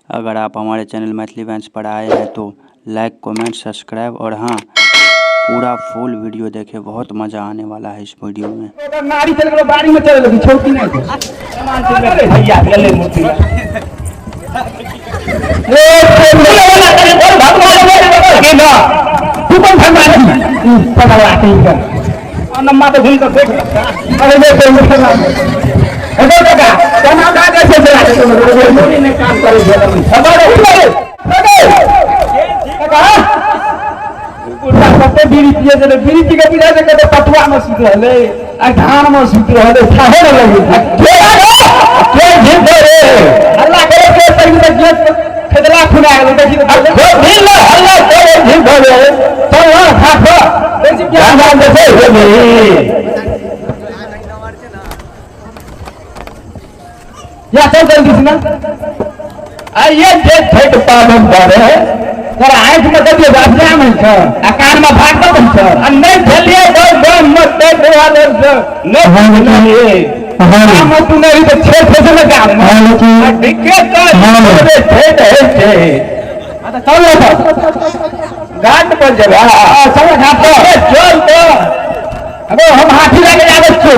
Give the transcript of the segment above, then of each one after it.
अगर आप हमारे चैनल मैथिली वैंस पर आए हैं तो लाइक कमेंट सब्सक्राइब और हाँ पूरा फुल वीडियो देखें, बहुत मज़ा आने वाला है इस वीडियो में। नारी चल गलो बाड़ी में चल गलो छोटी नहीं सामान से ले भैया गले मूर्ति ए बोले वाला करे बोल भगवान के ना तू कौन भगवान पकड़वा के कर नम्मा तो घूम कर देख अरे देख मुसलमान अरे काका तना का कैसे चला के मोनी ने काम करे खबर है काका पूरा सबसे बीड़ी पिए जरे बीड़ी पी के पिला दे के पटुआ में सुत रहले आ धान में सुत रहले खाहे न लगे के झिन रे अल्लाह करे के तरी में गेट खेदला खुना गेल देखि तो झिन अल्लाह करे झिन रे तो वहां खाखो देखि क्या नाम देखे हो या तो जल्दी से ना आइए देख फेट पावन करे तोरा आंख में देखिए बापजा में छ आ कान में भागतो बन छ आ नहीं झलिए दो मत दे वाले से नहीं नहीं हम तू नहीं तो छे छे में काम हां दिक्के तो रे छे है आ तो चल तो घाट पर जगह चल घाट पर चल तो अबे हम हाथी लेके जावे छो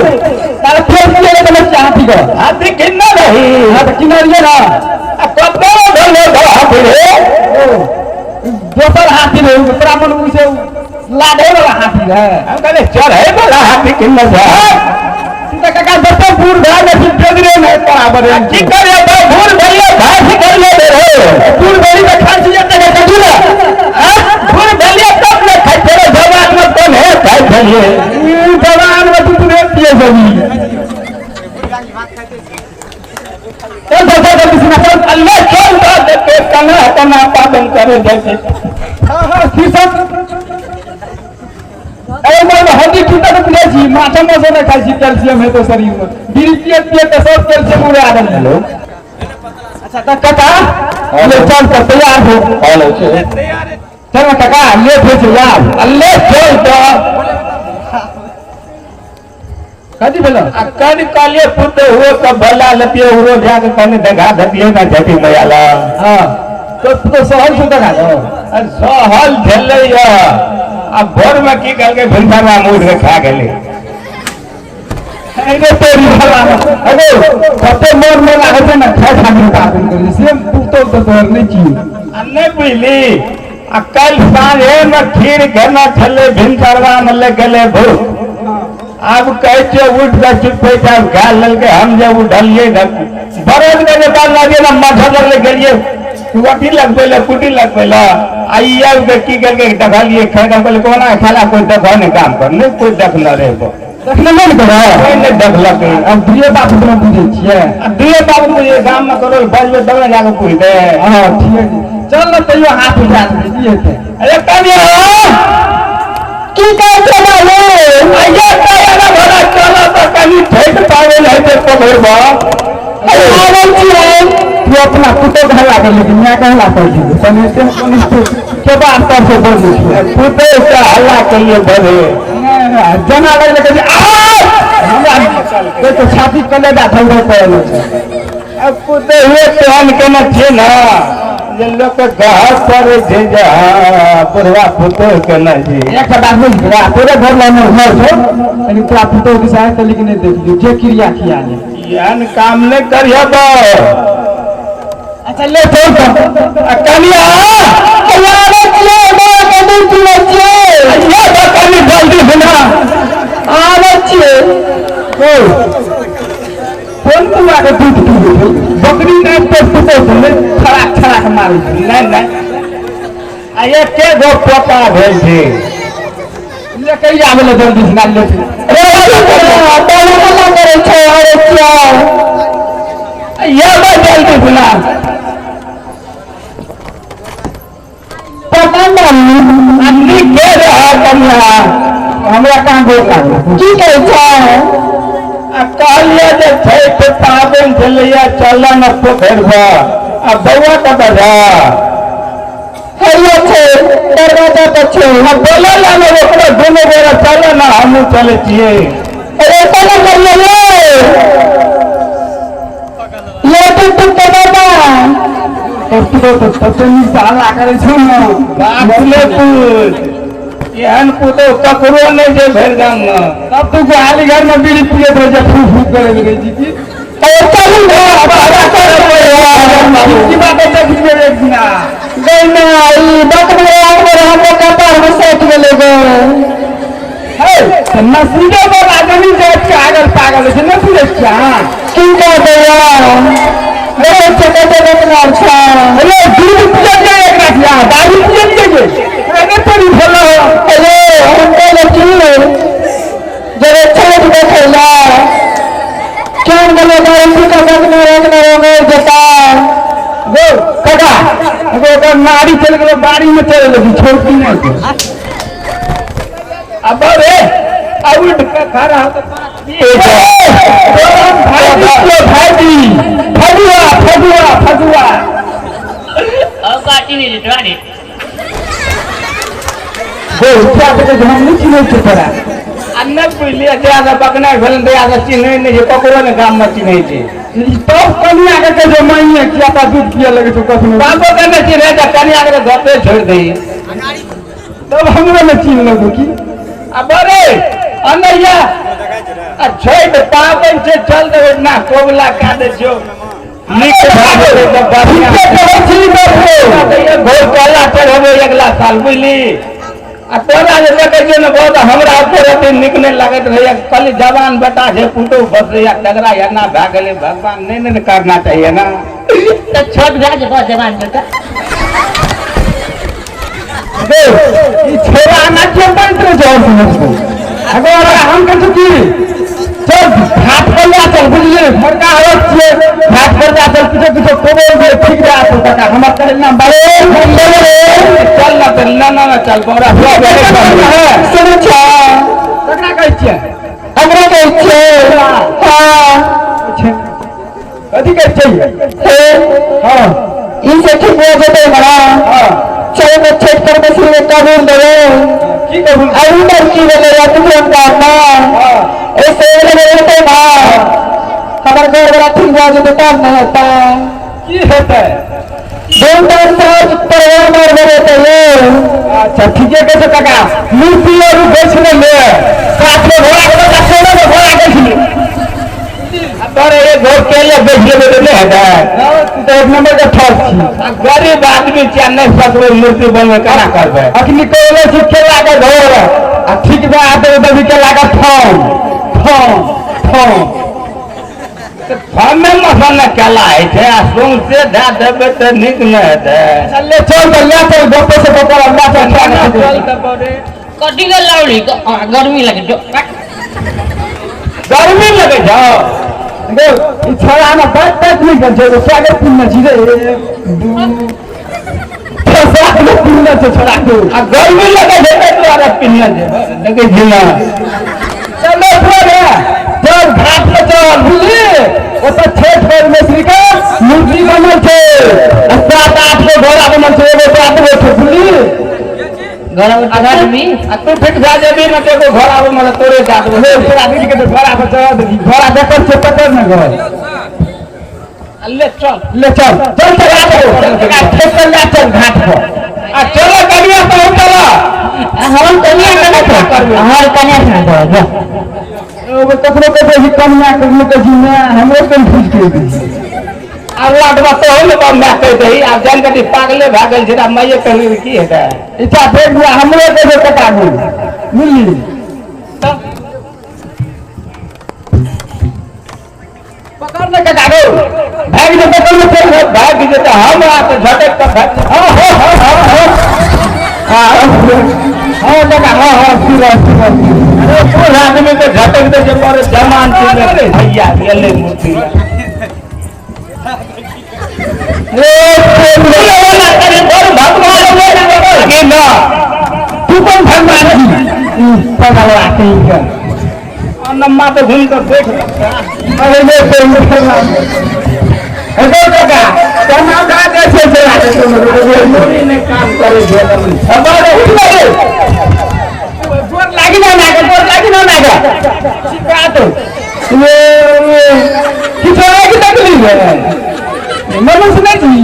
तार फेर दिए तो मैं हाथी को हाथी किन्ना रही हां तो किनारिए ना आ कतो ढोले दो हाथी रे दोसर हाथी रे ब्राह्मण उसे लाडे वाला हाथी है हम कहले चढ़े वाला हाथी किन्ना जा तू तो काका दसो बूढ़ भाई में फिर डगरे नहीं बराबर है की करे तो बूढ़ भैया भाई कर ले रे बूढ़ भैया में खांसी जाते है कजूला बूढ़ भैया तब ले खाई तेरे जवान में कौन है खाई भैया जवान में तू ने पिए जमी चल तो किसी ना अल्लाह चल तो के कना पालन करे जैसे हां किसन अरे मैं हड्डी टूटा तो ले जी माथा में से खाई छी कैल्शियम है तो शरीर में बीड़ी पिए तो सब कैल्शियम उड़े आ रहा है। अच्छा तो काका ले चल तो तैयार हो हेलो तैयार है चल काका ले भेज यार अल्लाह चल तो कदी भेलो कदी काले पुते हुए सब भला लतिए हुए जाके कने दगा धतिए ना झटी मयाला हां तो सहल से दगा दो सहल झले या अब भोर में की करके भिंडा में मूड के खा गेले अरे तेरी भला अरे कते मोर में लागे ना खा खा के पागल कर से पुतो तो तोर नहीं छी अन्ने पहली अकल सांझे में खीर घना ठले भिंडा में ले गेले भूख अब कैसे उठ कर चुप पे जाओ गाल लल के हम जब उठलिए न बरद के बाद लागे ना माथा लग गेलिए कुटी लग पहले कुटी लग पहले आइया के की करके दखलिए खेदा बोले कोना खाला कोई दखने काम कर नहीं कोई दखना रे को दखना नहीं करो कोई नहीं दखलक अब दिए बाप तुम बुझे छिए अब दिए बाप मुझे गांव में करो बजबे दबे जाके पूछ दे हां ठीक है चल ना तैयो हाथ उठा दिए थे अरे कनिया की कर चला आइया तेरा भला चला तो कहीं ठेक पावे नहीं ते पकड़बा अरे आवल छी तू अपना कुतो घला कर लेकिन मैं कहला कर दी तने से के बात कर से बोल दी कुतो से हल्ला करिए भरे जना लग के हमरा तो छाती कलेदा धंधो पड़ल अब कुतो हुए तहन के न छे ना जे लोग गहर पर जे जा पुरवा पुतो के न जी एक बात बुझ गया पूरे घर में घर छो लेकिन तोरा पुतो के साथ लेकिन नहीं देख लियो जे क्रिया किया ने यान काम नहीं करियो तो अच्छा ले छोड़ कनिया यार ले बा कदी तू छे ये बकरी जल्दी सुना आवे छे कौन बुआ के दूध पी बकरी ने तो पुतो ने खड़ा मारी नहीं आ ये के गो पोता भेल छे ले कई आवे ले जल्दी सुना ले अरे बोला करे छे अरे क्या ये बा जल्दी सुना अन्नी के रहा कन्या हमरा कहां बोलता की कहै छै कहलिए जे छै तो पाबन चलिया चल न पोखरवा आ बउआ का बजा हरिया छै दरवाजा पर छै हम बोला ना ओकरा दोनों बेरा चल ना हम चले छिए अरे चल करिए ये तो तुम के बाबा तो ततनी साला करे छो न बापले पुत एहन पुतो ककरो नहीं जे भर गाम न तब तू गाली घर में बीड़ी पिए तो जे फू फू करे लगे जी और चलू ना बाबा करे की बात है कि एक दिन गई आई बात में और हम लोग का पार में सेट में ले गए है नसीबे पर आदमी जात के आगल पागल है न पूरे क्या क्यों कर दे यार अरे चकते रखना अच्छा अरे दूध पिए के एक रखिया दारू पिए के अरे परी भलो अरे हम तो लकी जरे छोड़ दे खेला क्यों गले दारू का रखना रोगे जता गो कका वो तो नाड़ी चल गए बाड़ी में चले लगी छोड़ती नहीं अब रे अब खड़ा हो तो भाई फगुआ फगुआ फगुआ अब काटी नहीं जितवानी वो क्या तो हम नहीं चिन्ह के पड़ा अन्ना पहले ज्यादा बकना भलन दे आगे चिन्ह नहीं है पकड़ो ने काम में चिन्ह है तो कनी आगे के जो मई है क्या पा दूध पिया लगे तो कसम बाबो के ने चिन्ह है कनी आगे घर पे छोड़ दे तब हमरे में चिन्ह लगो की अब रे अनैया अच्छा तो पावन से चल दे ना कोबला का दे जो निक भागे तो बढ़िया छी बाबू ये घोर काला चढ़बे अगला साल बुझली आ तोरा जे लगे जे न बहुत हमरा ऊपर निकने लागत रहे कल जवान बेटा जे पुटो बस या टगरा या ना भागले भगवान नहीं करना चाहिए ना तो छोट जा जे बहुत जवान बेटा दे ई छोरा ना के बनते जाओ समझो अगर हम कह की चल घाट पर जा चल बुझले मरका आवत छे घाट पर जा चल पीछे पीछे कोबो दे ठीक जा तो काका हमर करे ना बड़े चल ना ना चल हमरा सुन छ ककरा कहै छियै हमरा कहै छियै हां कथि कहै छियै हां ई से ठीक हो जेतै बड़ा हां चल में छेद कर बस में कबूल दे की कबूल अभी तक की बोले या तू हम करना ऐसे लगे तो ना हमारे घर वाला ठीक हो जो काम नहीं होता की होता है दोन साल परिवार मार रहे थे अच्छा ठीक है कैसे काका मूर्ति और बेच ले साथ में घोड़ा का सोना में घोड़ा बेच अरे ये घर के लिए बेच ले नहीं है तो एक नंबर का ठग छी गरीब आदमी चेन्नई सकवे मूर्ति बनवे कना करबे अखनी कोले शिक्षे लागे घर आ ठीक बा आते दबी के लागे फॉर्म में मसाला केला है थे आ सोन से धा देबे त निक न हेते चले चल तो गोपे से गोपर अल्लाह से चल त बड़े कटिंग लाउली गर्मी लगे जो गर्मी लगे जाओ दे ई छोरा ना बात नहीं कर जो स्वागत पुण्य जी रे स्वागत पुण्य से छोरा को आ गर्मी लगे देबे तो अरे पुण्य दे लगे जीना चलो छोरा चल घाट पे चल बुझली ओ तो छठ पर में श्री का मूर्ति बनल छे 7-8 गो घोड़ा बनल छे एगो बात बैठे बुझली घर में आधा भी आ तू फिट जा जेबी न के घोड़ा बनल तोरे जात हो पूरा दिन के घोड़ा पर चढ़ दी घोड़ा देखल छे पकड़ न घर ले चल चल घाट पर आ चलो कनिया तो चलो हम कन्या का करबे हमार कन्या का दो वो ककरो के ही कन्या करने के जीना हमरो कंफ्यूज कर दी अल्लाह दवा तो हम तो मैं कह दई आप जान के पागले भागल जरा मैये कहले की हेता इच्छा देख लिया हमरे के कटा गई मिली पकड़ने के दादो भाग जे पकड़ में चल भाग जे तो हम आते झटक का भाग हां लगा हां पूरा अरे पूरा आदमी के झटक दे जे पर जमान से भैया गेले मूर्ति वाला करे और भगवान के ना तू कौन भगवान जी पगला के नम्मा तो घूम कर देख अरे ये कोई मुसलमान अरे काका तना का कैसे चला दे तुम ने काम करे जो हमारे उठले जोर लागी ना सिखा तो ये कितना की तकलीफ है मनुष्य नहीं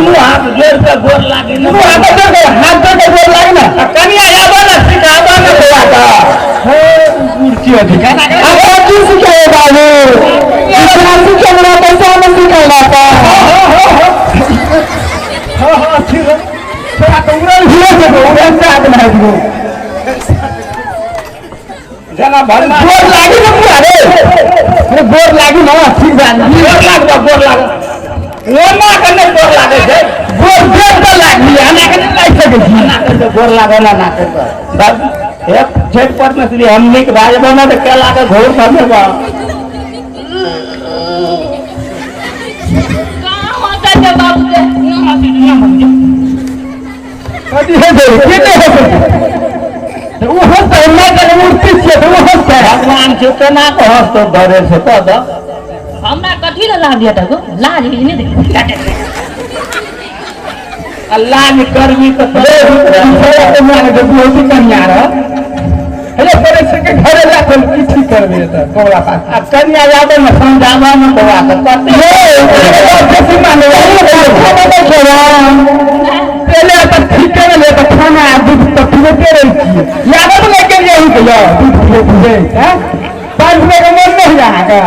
दुनू हाथ जोड़ के गोर लागी दुनू हाथ जोड़ के गोर लागी ना कनिया आबो ना सिखाबो ना बउआ का हे मूर्ति अधिकार अब की सिखाए बाबू इतना सिखाना कैसे हम सिखाना का हां ठीक है थोड़ा तो उड़ल हुआ से उड़ल से आदमी है वो जना भरमा गोर लागी ना अरे गोर लागी ना ठीक बात गोर लाग वो ना करने गोर लागे छे गोर देख तो लागी आना के लाग सके छी ना कर गोर लागे ना कर बस एक छेट पर नसली हमनी के राज बना तो के लागे घोर करने बा कहां होता है बाबू के कदी है दे के हो तो वो होता है ना के मूर्ति छे तो वो होता है भगवान से तो ना कहो तो डरे से तो द हमरा कथी ला लाग दिया था लाज ही नहीं देख अल्लाह ने करवी तो तो माने जो बहुत कन्या रहा हेलो परे से के घरे ला तो किछि करबे त कोला पास आ कन्या जाबे न समझावा न कोला त कते जैसे माने खाना तो खेवा पहले तो ठीक है ले तो खाना दूध तो पीते रही याद तो लेके यही तो यार दूध पीते हैं 5 रुपए का मन नहीं रहा का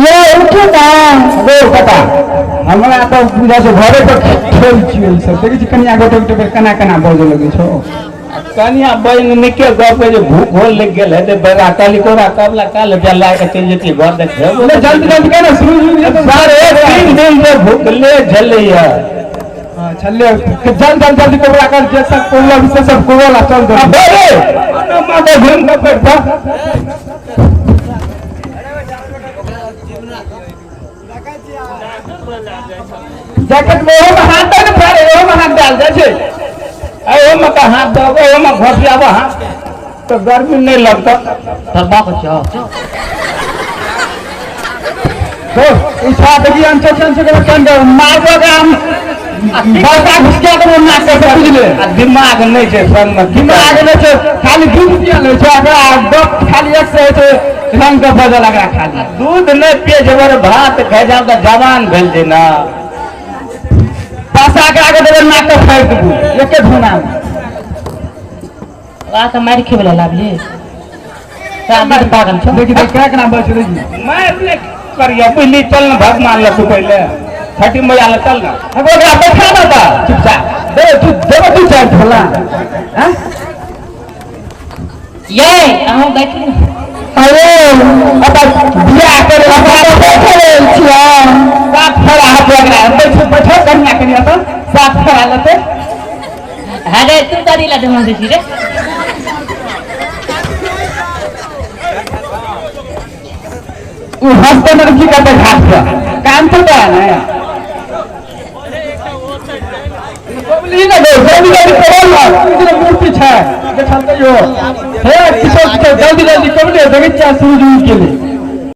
ये उठो ना वो पता हमरा तो पूजा से घरे पर खेल छियै सब देखै छी कन्या गोटे गोटे कना कना बजे लगे छो कन्या बइन निके गप जे भूख होल लग गेल है ते बड़ा काली कोरा कबला काल जला के चल जेती घर देखे बोले जल्दी जल्दी करे शुरू सारे 3 दिन से भूख ले झलैया हां छल्ले जल्दी जल्दी कोबरा कर जे सब कोला से सब कोला चल दे अरे माता घूम के पड़ता जैकेट में हो हाथ न फाड़े हो हाथ डाल दे छे ओ में का हाथ दो ओ में घोटियावा हाथ तो गर्मी नहीं लगता तब को चाओ तो इच्छा देखी अंचन से कर मारबो काम बाता घुसके तो ना कर बुझले दिमाग नहीं छे संग में दिमाग नहीं छे खाली दूध पिया ले छे अगर दो खाली एक से छे रंग का बदल लगा खाली दूध नहीं पिए जबर भात खा जाओ तो जवान भेल दे ना पासा के आगे देबे नाक के फाड़ दू एके धुना आ तो मार खेबला लाभले सामने पागल छ देखि देख क्या करना बच रही मैं अपने करिया पहले चल ना भगवान ला तू पहले छठी मैया ला चल ना अब ओकरा बैठा ना बा चुपचाप दे तू चल भला हैं ये आहू बैठी अरे अब बिया करे हमारा बैठे छिया साथ खड़ा हाथ लगा बैठो कन्या कन्या तो साथ खड़ा लेते अरे तू करी ला दम दे रे वो हंसते में की करते घाट पर काम तो है ना बोली ना दो जल्दी जल्दी करो ना इधर मूर्ति है देखा तो यो हे किसो जल्दी जल्दी कर ले देखे चार सूरज के लिए